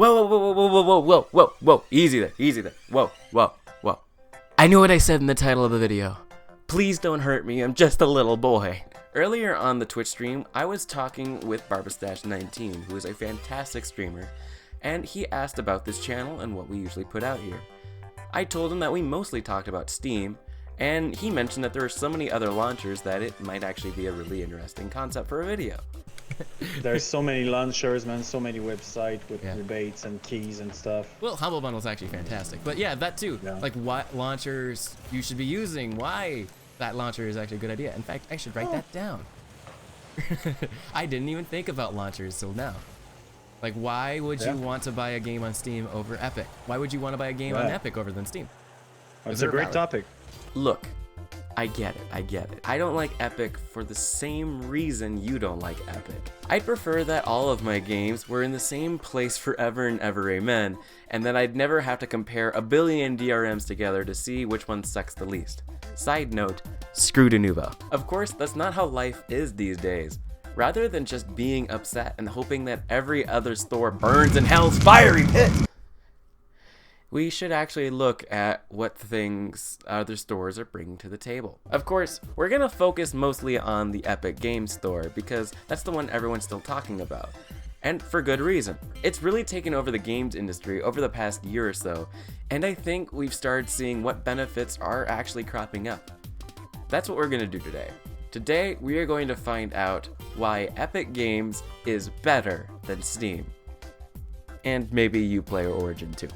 Whoa, whoa, whoa, whoa, whoa, whoa, whoa, whoa, whoa, easy there, whoa, whoa, whoa. I knew what I said in the title of the video. Please don't hurt me, I'm just a little boy. Earlier on the Twitch stream, I was talking with Barbastash19, who is a fantastic streamer, and he asked about this channel and what we usually put out here. I told him that we mostly talked about Steam, and he mentioned that there are so many other launchers that it might actually be a really interesting concept for a video. There's so many launchers, man, so many websites with rebates and keys and stuff. Well, Humble Bundle is actually fantastic, but yeah, that too. Yeah. Like what launchers you should be using, why that launcher is actually a good idea. In fact, I should write that down. I didn't even think about launchers till now. Like, why would you want to buy a game on Steam over Epic? Why would you want to buy a game on Epic over than Steam? It's a great topic. Look, I get it. I don't like Epic for the same reason you don't like Epic. I'd prefer that all of my games were in the same place forever and ever, amen, and that I'd never have to compare a billion DRMs together to see which one sucks the least. Side note, screw de nouveau. Of course, that's not how life is these days. Rather than just being upset and hoping that every other store burns in hell's fiery pit, we should actually look at what things other stores are bringing to the table. Of course, we're gonna focus mostly on the Epic Games Store because that's the one everyone's still talking about. And for good reason. It's really taken over the games industry over the past year or so, and I think we've started seeing what benefits are actually cropping up. That's what we're gonna do today. Today, we are going to find out why Epic Games is better than Steam. And maybe Uplay or Origin too.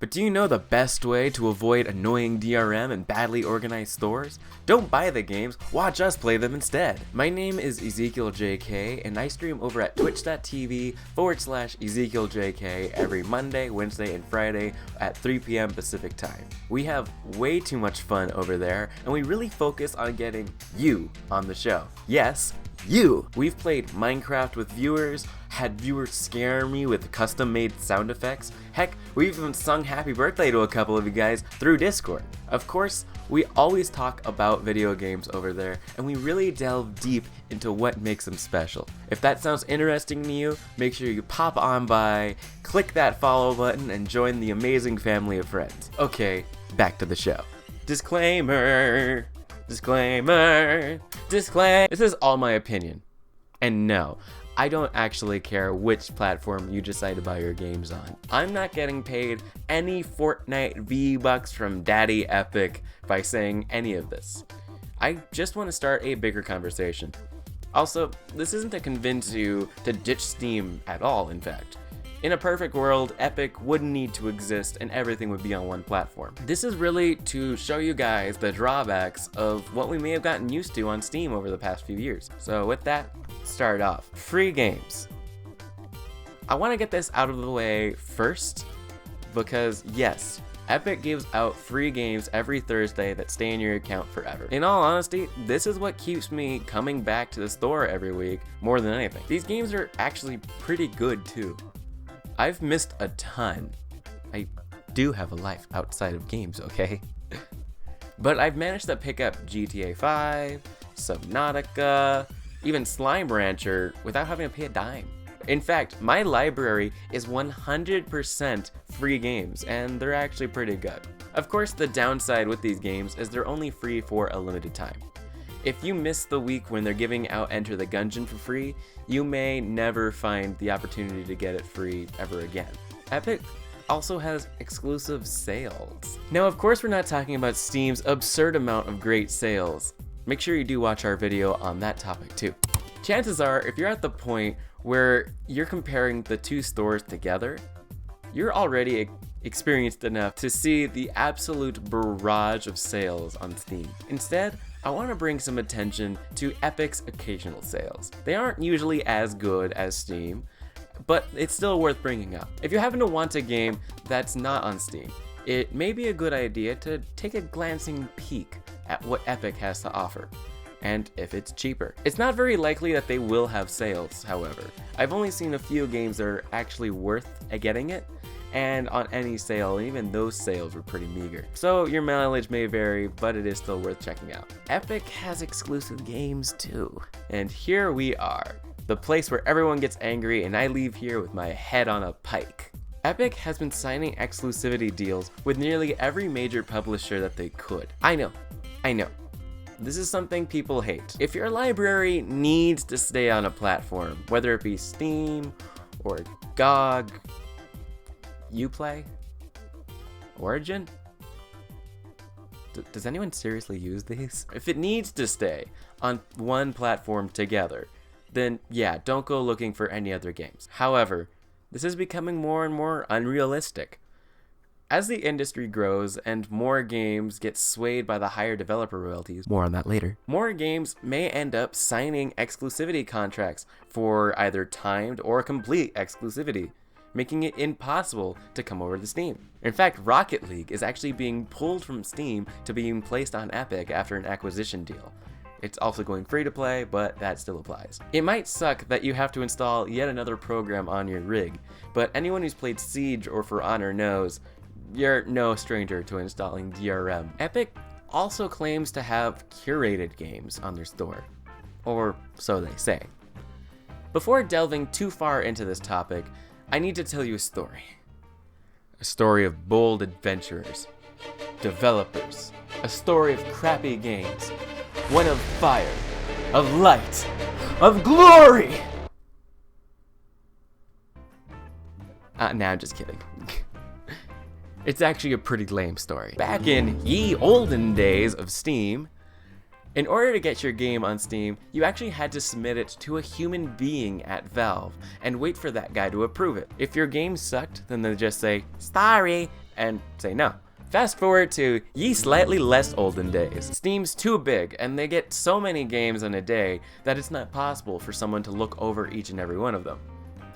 But do you know the best way to avoid annoying DRM and badly organized stores? Don't buy the games, watch us play them instead. My name is EzekielJK, and I stream over at twitch.tv/EzekielJK every Monday, Wednesday, and Friday at 3 p.m. Pacific time. We have way too much fun over there, and we really focus on getting you on the show. Yes, you! We've played Minecraft with viewers, had viewers scare me with custom-made sound effects. Heck, we've even sung happy birthday to a couple of you guys through Discord. Of course, we always talk about video games over there, and we really delve deep into what makes them special. If that sounds interesting to you, make sure you pop on by, click that follow button, and join the amazing family of friends. Okay, back to the show. Disclaimer! Disclaimer! Disclaimer! This is all my opinion. And no, I don't actually care which platform you decide to buy your games on. I'm not getting paid any Fortnite V-Bucks from Daddy Epic by saying any of this. I just want to start a bigger conversation. Also, this isn't to convince you to ditch Steam at all, in fact. In a perfect world, Epic wouldn't need to exist and everything would be on one platform. This is really to show you guys the drawbacks of what we may have gotten used to on Steam over the past few years. So with that, start off. Free games. I want to get this out of the way first because yes, Epic gives out free games every Thursday that stay in your account forever. In all honesty, this is what keeps me coming back to the store every week more than anything. These games are actually pretty good too. I've missed a ton. I do have a life outside of games, okay? But I've managed to pick up GTA 5, Subnautica, even Slime Rancher without having to pay a dime. In fact, my library is 100% free games, and they're actually pretty good. Of course, the downside with these games is they're only free for a limited time. If you miss the week when they're giving out Enter the Gungeon for free, you may never find the opportunity to get it free ever again. Epic also has exclusive sales. Now, of course, we're not talking about Steam's absurd amount of great sales. Make sure you do watch our video on that topic too. Chances are, if you're at the point where you're comparing the two stores together, you're already experienced enough to see the absolute barrage of sales on Steam. Instead, I want to bring some attention to Epic's occasional sales. They aren't usually as good as Steam, but it's still worth bringing up. If you happen to want a game that's not on Steam, it may be a good idea to take a glancing peek at what Epic has to offer, and if it's cheaper. It's not very likely that they will have sales, however. I've only seen a few games that are actually worth getting it, and on any sale, and even those sales were pretty meager. So your mileage may vary, but it is still worth checking out. Epic has exclusive games too. And here we are, the place where everyone gets angry and I leave here with my head on a pike. Epic has been signing exclusivity deals with nearly every major publisher that they could. I know. This is something people hate. If your library needs to stay on a platform, whether it be Steam or GOG, Uplay, Origin? Does anyone seriously use these? If it needs to stay on one platform together, then yeah, don't go looking for any other games. However, this is becoming more and more unrealistic. As the industry grows and more games get swayed by the higher developer royalties, more on that later, more games may end up signing exclusivity contracts for either timed or complete exclusivity, making it impossible to come over to Steam. In fact, Rocket League is actually being pulled from Steam to being placed on Epic after an acquisition deal. It's also going free to play, but that still applies. It might suck that you have to install yet another program on your rig, but anyone who's played Siege or For Honor knows you're no stranger to installing DRM. Epic also claims to have curated games on their store, or so they say. Before delving too far into this topic, I need to tell you a story. A story of bold adventurers, developers, a story of crappy games, one of fire, of light, of glory! Nah, I'm just kidding. It's actually a pretty lame story. Back in ye olden days of Steam, in order to get your game on Steam, you actually had to submit it to a human being at Valve and wait for that guy to approve it. If your game sucked, then they'd just say, sorry, and say no. Fast forward to ye slightly less olden days. Steam's too big, and they get so many games in a day that it's not possible for someone to look over each and every one of them.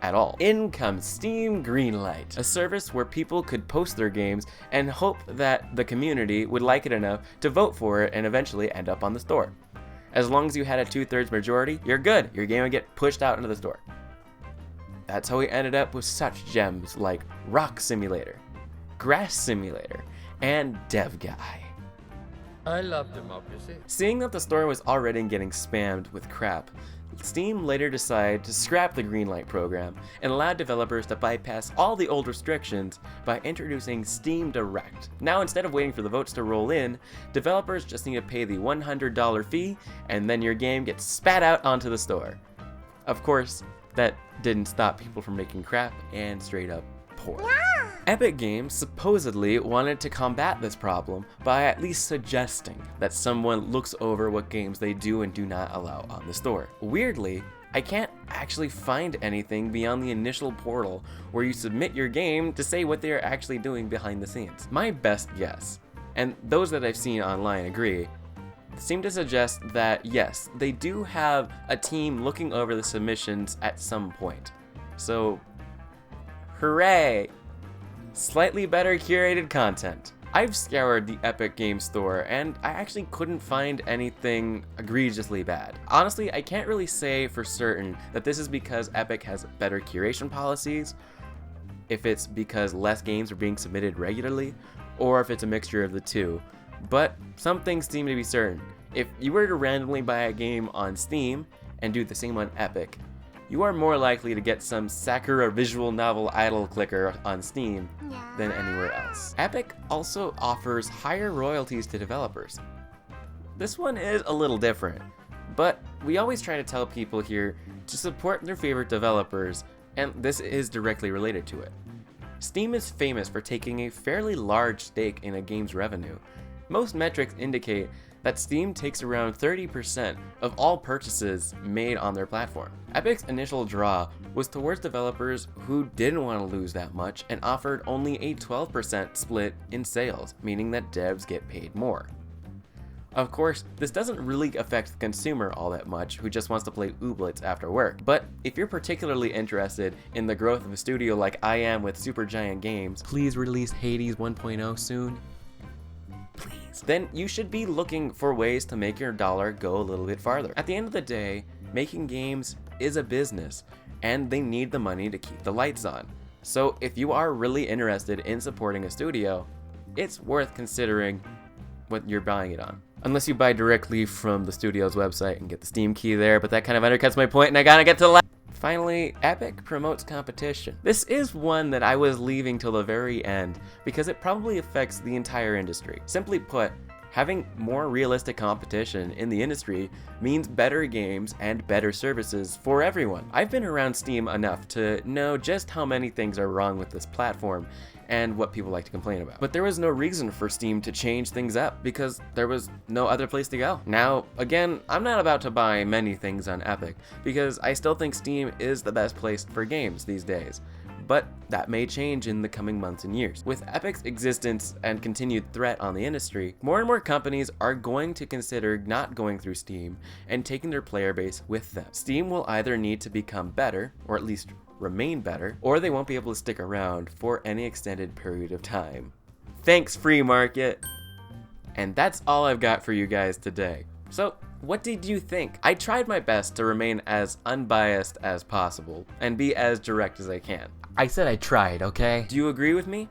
At all. In comes Steam Greenlight, a service where people could post their games and hope that the community would like it enough to vote for it and eventually end up on the store. As long as you had a 2/3 majority, you're good. Your game would get pushed out into the store. That's how we ended up with such gems like Rock Simulator, Grass Simulator, and Dev Guy. I love democracy. Seeing that the store was already getting spammed with crap, Steam later decided to scrap the Greenlight program and allowed developers to bypass all the old restrictions by introducing Steam Direct. Now, instead of waiting for the votes to roll in, developers just need to pay the $100 fee, and then your game gets spat out onto the store. Of course, that didn't stop people from making crap and straight up poor. Epic Games supposedly wanted to combat this problem by at least suggesting that someone looks over what games they do and do not allow on the store. Weirdly, I can't actually find anything beyond the initial portal where you submit your game to say what they are actually doing behind the scenes. My best guess, and those that I've seen online agree, seem to suggest that yes, they do have a team looking over the submissions at some point. So, hooray! Slightly better curated content. I've scoured the Epic Games Store and I actually couldn't find anything egregiously bad. Honestly, I can't really say for certain that this is because Epic has better curation policies, if it's because less games are being submitted regularly, or if it's a mixture of the two. But some things seem to be certain. If you were to randomly buy a game on Steam and do the same on Epic, you are more likely to get some Sakura visual novel idle clicker on Steam than anywhere else. Epic also offers higher royalties to developers. This one is a little different, but we always try to tell people here to support their favorite developers, and this is directly related to it. Steam is famous for taking a fairly large stake in a game's revenue. Most metrics indicate that Steam takes around 30% of all purchases made on their platform. Epic's initial draw was towards developers who didn't want to lose that much and offered only a 12% split in sales, meaning that devs get paid more. Of course, this doesn't really affect the consumer all that much who just wants to play ooblets after work, but if you're particularly interested in the growth of a studio like I am with Supergiant Games, please release Hades 1.0 soon. Then you should be looking for ways to make your dollar go a little bit farther. At the end of the day, making games is a business, and they need the money to keep the lights on. So if you are really interested in supporting a studio, it's worth considering what you're buying it on. Unless you buy directly from the studio's website and get the Steam key there, but that kind of undercuts my point and I gotta get to the Finally, Epic promotes competition. This is one that I was leaving till the very end because it probably affects the entire industry. Simply put, having more realistic competition in the industry means better games and better services for everyone. I've been around Steam enough to know just how many things are wrong with this platform and what people like to complain about. But there was no reason for Steam to change things up because there was no other place to go. Now, again, I'm not about to buy many things on Epic because I still think Steam is the best place for games these days. But that may change in the coming months and years. With Epic's existence and continued threat on the industry, more and more companies are going to consider not going through Steam and taking their player base with them. Steam will either need to become better, or at least remain better, or they won't be able to stick around for any extended period of time. Thanks, free market! And that's all I've got for you guys today. So, what did you think? I tried my best to remain as unbiased as possible and be as direct as I can. I said I tried, okay? Do you agree with me?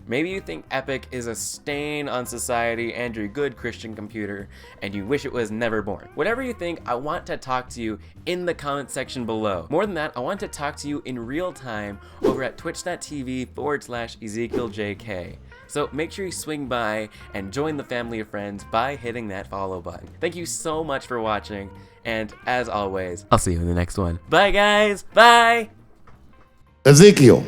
Maybe you think Epic is a stain on society and your good Christian computer, and you wish it was never born. Whatever you think, I want to talk to you in the comment section below. More than that, I want to talk to you in real time over at twitch.tv/EzekielJK. So make sure you swing by and join the family of friends by hitting that follow button. Thank you so much for watching, and as always, I'll see you in the next one. Bye guys, bye! Ezekiel.